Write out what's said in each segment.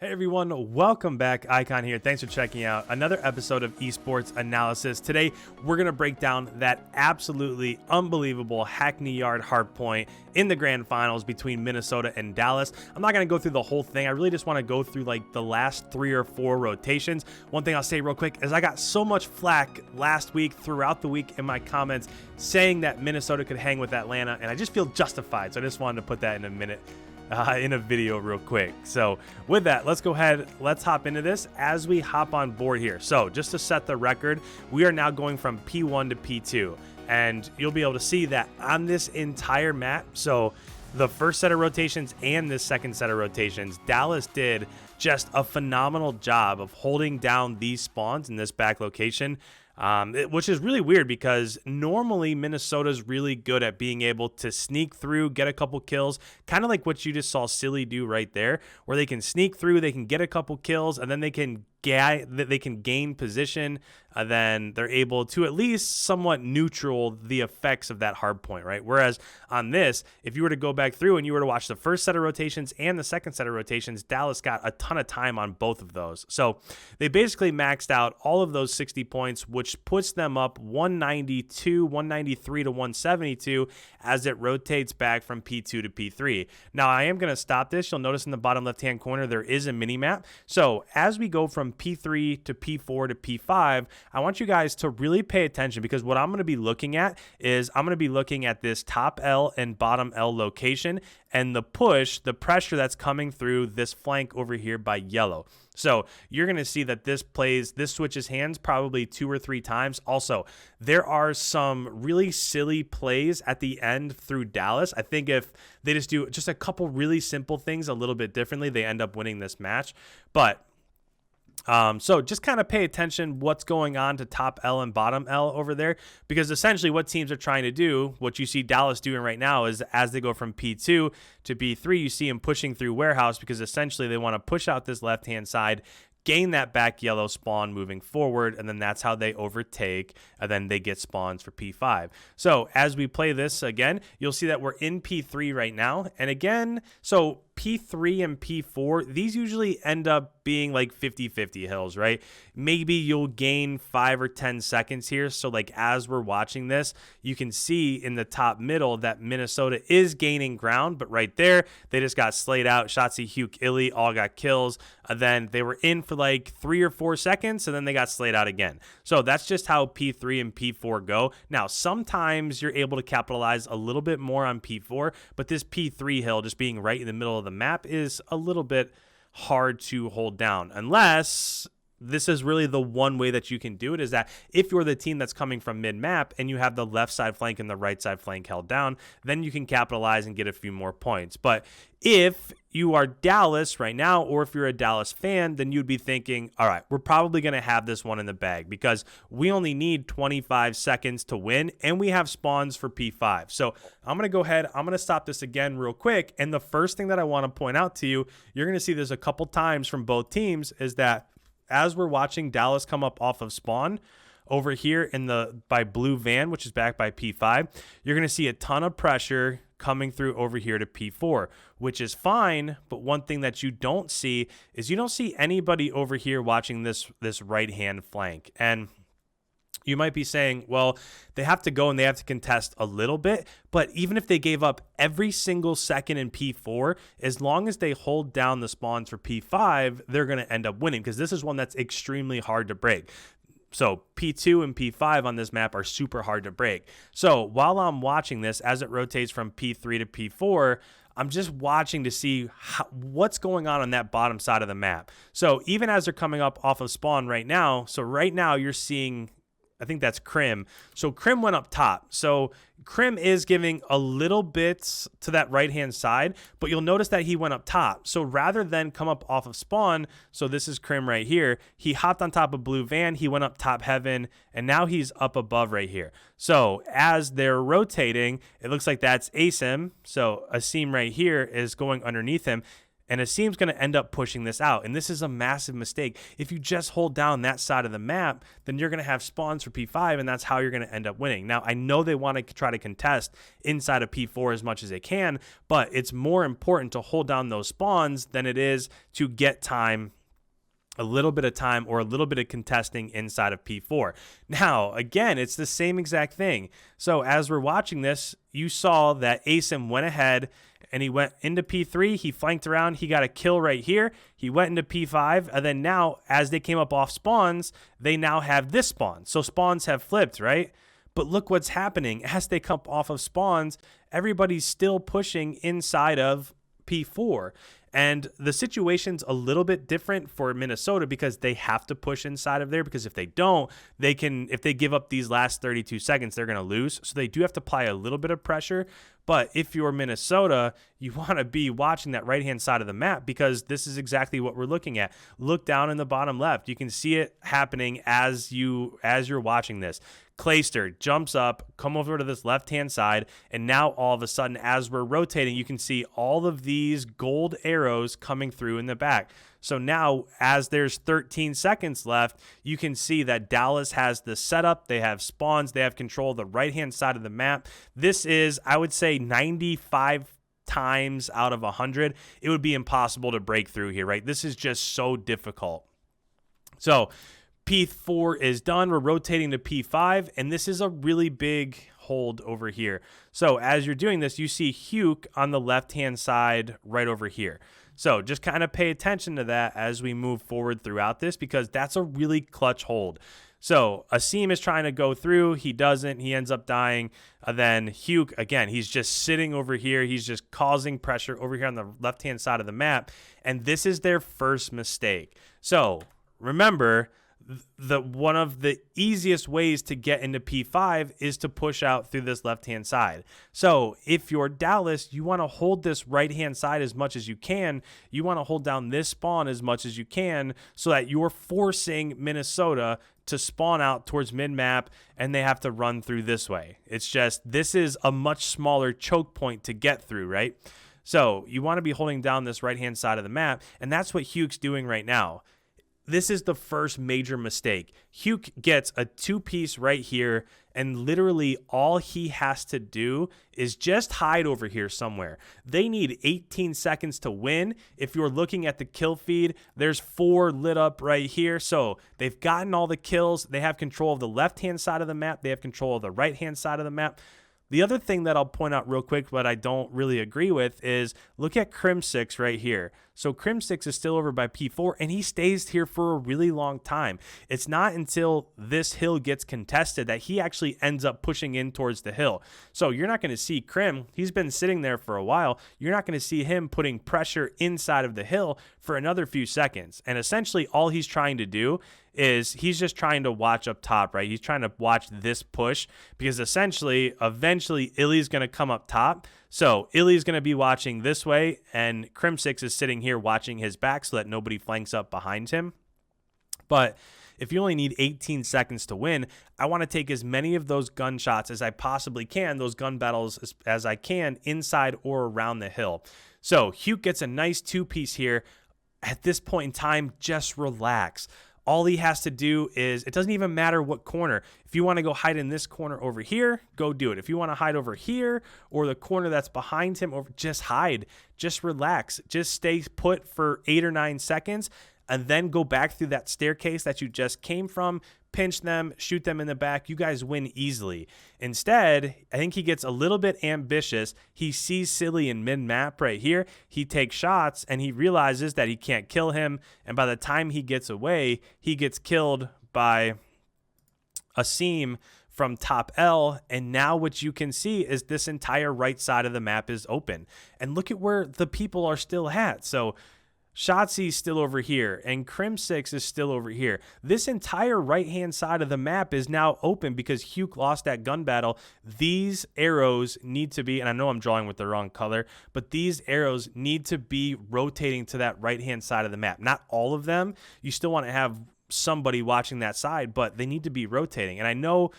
Hey everyone, welcome back. Icon here. Thanks for checking out another episode of Esports Analysis. Today, we're going to break down that absolutely unbelievable Hackney Yard hardpoint in the grand finals between Minnesota and Dallas. I'm not going to go through the whole thing. I really just want to go through like the last 3 or 4 rotations. One thing I'll say real quick is I got so much flack last week throughout the week in my comments saying that Minnesota could hang with Atlanta, and I just feel justified. So I just wanted to put that in a minute. In a video real quick. So with that, let's go ahead, let's hop into this as we hop on board here. So just to set the record, we are now going from P1 to P2, and you'll be able to see that on this entire map. So the first set of rotations and this second set of rotations, Dallas did just a phenomenal job of holding down these spawns in this back location. Which is really weird because normally Minnesota's really good at being able to sneak through, get a couple kills, kind of like what you just saw Silly do right there, where they can sneak through, they can get a couple kills, and then they can gain position, then they're able to at least somewhat neutral the effects of that hard point, right? Whereas on this, if you were to go back through and you were to watch the first set of rotations and the second set of rotations, Dallas got a ton of time on both of those. So they basically maxed out all of those 60 points, which puts them up 192, 193 to 172 as it rotates back from P2 to P3. Now, I am going to stop this. You'll notice in the bottom left-hand corner, there is a mini map. So as we go from P3 to P4 to P5, I want you guys to really pay attention because what I'm going to be looking at is I'm going to be looking at this top L and bottom L location and the push, the pressure that's coming through this flank over here by yellow. So you're going to see that this switches hands probably 2 or 3 times. Also, there are some really silly plays at the end through Dallas. I think if they just do just a couple really simple things a little bit differently, they end up winning this match. But so just kind of pay attention what's going on to top L and bottom L over there, because essentially what teams are trying to do, what you see Dallas doing right now is as they go from P2 to P3, you see them pushing through warehouse because essentially they want to push out this left-hand side, gain that back yellow spawn moving forward, and then that's how they overtake, and then they get spawns for P5. So as we play this again, you'll see that we're in P3 right now. And again, so P3 and P4, these usually end up being like 50-50 hills, right? Maybe you'll gain 5 or 10 seconds here. So like as we're watching this, you can see in the top middle that Minnesota is gaining ground, but right there, they just got slayed out. Shotzi, Hugh, Illy all got kills. Then they were in for like 3 or 4 seconds, and then they got slayed out again. So that's just how P3 and P4 go. Now, sometimes you're able to capitalize a little bit more on P4, but this P3 hill just being right in the middle of the map is a little bit hard to hold down, unless this is really the one way that you can do it, is that if you're the team that's coming from mid-map and you have the left side flank and the right side flank held down, then you can capitalize and get a few more points. But if you are Dallas right now, or if you're a Dallas fan, then you'd be thinking, all right, we're probably going to have this one in the bag because we only need 25 seconds to win and we have spawns for P5. So I'm going to go ahead, I'm going to stop this again real quick. And the first thing that I want to point out to you, you're going to see this a couple times from both teams, is that as we're watching Dallas come up off of spawn over here by blue van, which is backed by P5, you're going to see a ton of pressure coming through over here to P4, which is fine. But one thing that you don't see is you don't see anybody over here watching this right-hand flank. And you might be saying, well, they have to go and they have to contest a little bit, but even if they gave up every single second in P4, as long as they hold down the spawns for P5, they're going to end up winning, because this is one that's extremely hard to break. So P2 and P5 on this map are super hard to break. So while I'm watching this, as it rotates from P3 to P4, I'm just watching to see what's going on that bottom side of the map. So even as they're coming up off of spawn right now, so right now you're seeing, I think that's Crim. So Crim went up top. So Crim is giving a little bit to that right-hand side, but you'll notice that he went up top. So rather than come up off of spawn, so this is Crim right here, he hopped on top of blue van, he went up top heaven, and now he's up above right here. So as they're rotating, it looks like that's Asim. So Asim right here is going underneath him. And Asim's going to end up pushing this out. And this is a massive mistake. If you just hold down that side of the map, then you're going to have spawns for P5, and that's how you're going to end up winning. Now, I know they want to try to contest inside of P4 as much as they can, but it's more important to hold down those spawns than it is to get time, a little bit of time, or a little bit of contesting inside of P4. Now, again, it's the same exact thing. So as we're watching this, you saw that Asim went ahead and he went into P3, he flanked around, he got a kill right here, he went into P5, and then now, as they came up off spawns, they now have this spawn. So spawns have flipped, right? But look what's happening. As they come off of spawns, everybody's still pushing inside of P4. And the situation's a little bit different for Minnesota because they have to push inside of there, because if they don't, they can, if they give up these last 32 seconds, they're going to lose. So they do have to apply a little bit of pressure. But if you're Minnesota, you want to be watching that right-hand side of the map, because this is exactly what we're looking at. Look down in the bottom left. You can see it happening as you're watching this. Clayster jumps up, come over to this left-hand side, and now all of a sudden, as we're rotating, you can see all of these gold arrows coming through in the back. So now, as there's 13 seconds left, you can see that Dallas has the setup, they have spawns, they have control of the right-hand side of the map. This is, I would say, 95 times out of 100, it would be impossible to break through here, right? This is just so difficult. So P4 is done. We're rotating to P5, and this is a really big hold over here. So as you're doing this, you see Hugh on the left-hand side right over here. So just kind of pay attention to that as we move forward throughout this, because that's a really clutch hold. So Asim is trying to go through. He doesn't. He ends up dying. Then Hugh, again, he's just sitting over here. He's just causing pressure over here on the left-hand side of the map. And this is their first mistake. So remember, one of the easiest ways to get into P5 is to push out through this left-hand side. So if you're Dallas, you want to hold this right-hand side as much as you can. You want to hold down this spawn as much as you can so that you're forcing Minnesota to spawn out towards mid-map, and they have to run through this way. It's just, this is a much smaller choke point to get through, right? So you want to be holding down this right-hand side of the map, and that's what Hugh's doing right now. This is the first major mistake. Hugh gets a two-piece right here, and literally all he has to do is just hide over here somewhere. They need 18 seconds to win. If you're looking at the kill feed, there's 4 lit up right here. So they've gotten all the kills. They have control of the left-hand side of the map. They have control of the right-hand side of the map. The other thing that I'll point out real quick, but I don't really agree with, is look at Crim6 right here. So Crim6 is still over by P4, and he stays here for a really long time. It's not until this hill gets contested that he actually ends up pushing in towards the hill. So you're not going to see Crim. He's been sitting there for a while. You're not going to see him putting pressure inside of the hill for another few seconds. And essentially all he's trying to do is he's just trying to watch up top, right? He's trying to watch this push, because essentially, eventually, Illy's going to come up top. So Illy's going to be watching this way, and Crim6 is sitting here watching his back so that nobody flanks up behind him. But if you only need 18 seconds to win, I want to take as many of those gunshots as I possibly can, those gun battles as I can, inside or around the hill. So Hugh gets a nice two-piece here. At this point in time, just relax. All he has to do is, it doesn't even matter what corner. If you want to go hide in this corner over here, go do it. If you want to hide over here or the corner that's behind him, just hide. Just relax. Just stay put for 8 or 9 seconds, and then go back through that staircase that you just came from, pinch them, shoot them in the back. You guys win easily. Instead, I think he gets a little bit ambitious. He sees Silly in mid-map right here. He takes shots, and he realizes that he can't kill him. And by the time he gets away, he gets killed by Asim from top L. And now what you can see is this entire right side of the map is open. And look at where the people are still at. So Shotzi's still over here, and Crim6 is still over here. This entire right-hand side of the map is now open because Hugh lost that gun battle. These arrows need to be, and I know I'm drawing with the wrong color, but these arrows need to be rotating to that right-hand side of the map. Not all of them. You still want to have somebody watching that side, but they need to be rotating. And I know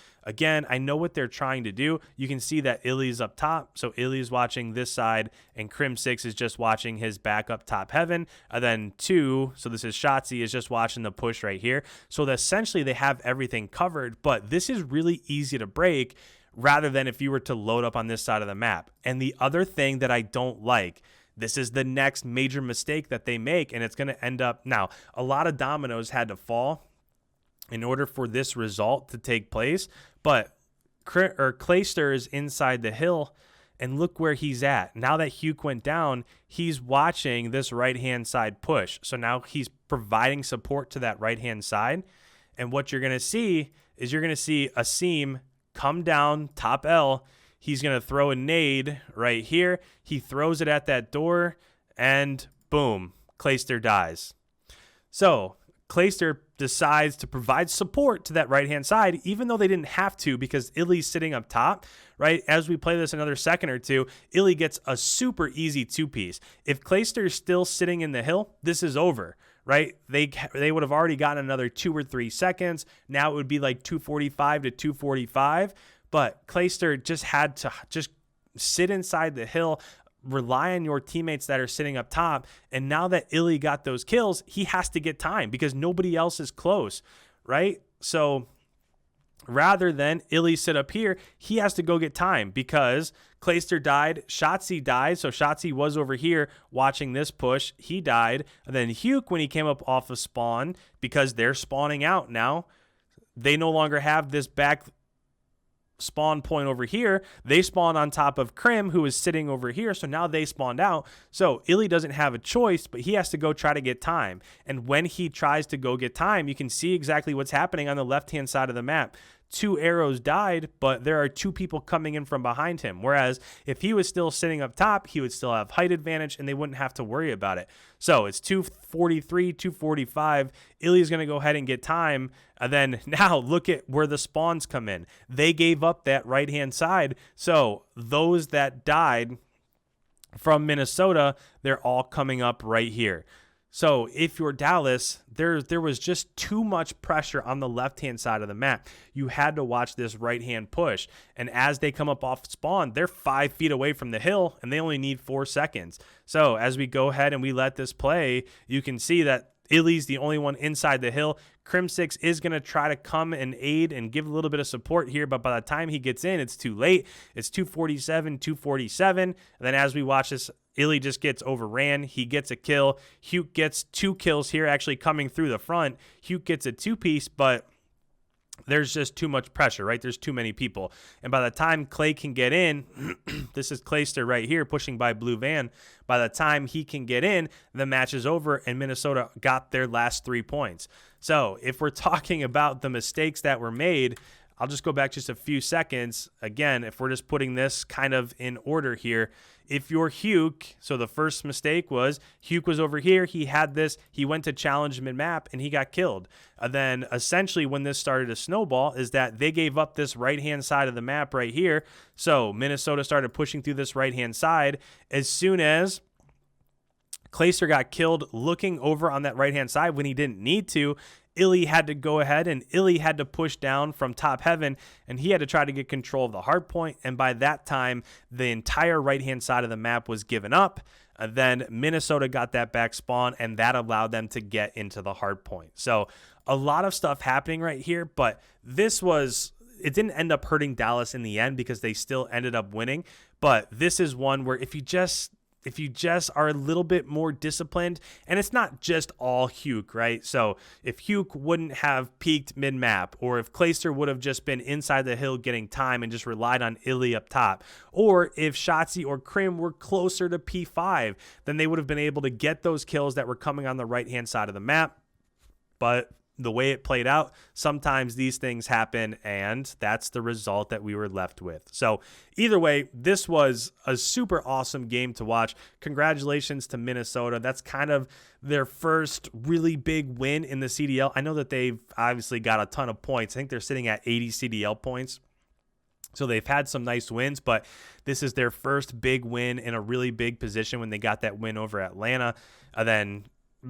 what they're trying to do. You can see that Illy's up top. So Illy's watching this side, and Crim6 is just watching his back up top heaven. And then 2, so this is Shotzzy, is just watching the push right here. So that essentially they have everything covered, but this is really easy to break rather than if you were to load up on this side of the map. And the other thing that I don't like, this is the next major mistake that they make, and it's going to end up, now, a lot of dominoes had to fall in order for this result to take place, but Clayster is inside the hill, and look where he's at. Now that Huke went down, he's watching this right-hand side push. So now he's providing support to that right-hand side, and what you're going to see is you're going to see a seam come down top L. He's going to throw a nade right here. He throws it at that door, and boom, Clayster dies. So Clayster decides to provide support to that right-hand side, even though they didn't have to, because Illy's sitting up top, right? As we play this another second or two, Illy gets a super easy two-piece. If Clayster is still sitting in the hill, this is over, right? They would have already gotten another 2 or 3 seconds. Now it would be like 245 to 245. But Clayster just had to just sit inside the hill, rely on your teammates that are sitting up top. And now that Illy got those kills, he has to get time because nobody else is close, right? So rather than Illy sit up here, he has to go get time because Clayster died, Shotzzy died. So Shotzzy was over here watching this push. He died. And then Huke, when he came up off of spawn, because they're spawning out now, they no longer have this back spawn point over here. They spawned on top of Crim, who is sitting over here, so now they spawned out. So Illy doesn't have a choice, but he has to go try to get time. And when he tries to go get time, you can see exactly what's happening on the left-hand side of the map. 2 arrows died, but there are 2 people coming in from behind him. Whereas if he was still sitting up top, he would still have height advantage and they wouldn't have to worry about it. So it's 243, 245. Illy's going to go ahead and get time. And then now look at where the spawns come in. They gave up that right-hand side. So those that died from Minnesota, they're all coming up right here. So if you're Dallas, there was just too much pressure on the left-hand side of the map. You had to watch this right-hand push. And as they come up off spawn, they're 5 feet away from the hill, and they only need 4 seconds. So as we go ahead and we let this play, you can see that Illy's the only one inside the hill. Crim6 is going to try to come and aid and give a little bit of support here, but by the time he gets in, it's too late. It's 247, 247. And then as we watch this, Illy just gets overran. He gets a kill. Huke gets 2 kills here, actually coming through the front. Huke gets a 2-piece, but there's just too much pressure, right? There's too many people. And by the time Clay can get in, this is Clayster right here pushing by Blue Van. By the time he can get in, the match is over and Minnesota got their last 3 points. So if we're talking about the mistakes that were made, I'll just go back just a few seconds. Again, if we're just putting this kind of in order here, if you're Huke, so the first mistake was Huke was over here. He had this. He went to challenge mid-map, and he got killed. Then essentially when this started to snowball is that they gave up this right-hand side of the map right here. So Minnesota started pushing through this right-hand side. As soon as Clayster got killed looking over on that right-hand side when he didn't need to, Illy had to go ahead and Illy had to push down from top heaven, and he had to try to get control of the hard point. And by that time, the entire right-hand side of the map was given up. Then Minnesota got that back spawn, and that allowed them to get into the hard point. So a lot of stuff happening right here, but it didn't end up hurting Dallas in the end because they still ended up winning. But this is one where if you just are a little bit more disciplined, and it's not just all Huke, right? So if Huke wouldn't have peaked mid-map, or if Clayster would have just been inside the hill getting time and just relied on Illy up top, or if Shotzzy or Crim were closer to P5, then they would have been able to get those kills that were coming on the right-hand side of the map. But the way it played out, sometimes these things happen, and that's the result that we were left with. So either way, this was a super awesome game to watch. Congratulations to Minnesota. That's kind of their first really big win in the CDL. I know that they've obviously got a ton of points. I think they're sitting at 80 CDL points. So they've had some nice wins, but this is their first big win in a really big position when they got that win over Atlanta. Then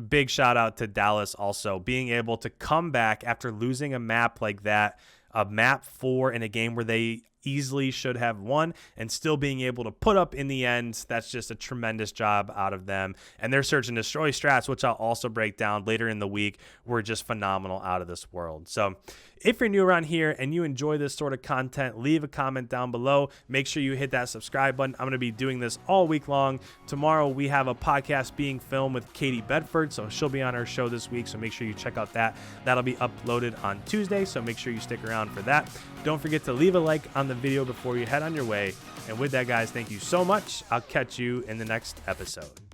big shout out to Dallas also being able to come back after losing a map like that, a map 4 in a game where they easily should have won, and still being able to put up in the end. That's just a tremendous job out of them. And their search and destroy strats, which I'll also break down later in the week, were just phenomenal, out of this world. So if you're new around here and you enjoy this sort of content, leave a comment down below. Make sure you hit that subscribe button. I'm going to be doing this all week long. Tomorrow we have a podcast being filmed with Katie Bedford, so she'll be on our show this week, so make sure you check out that. That'll be uploaded on Tuesday, so make sure you stick around for that. Don't forget to leave a like on the video before you head on your way. And with that, guys, thank you so much. I'll catch you in the next episode.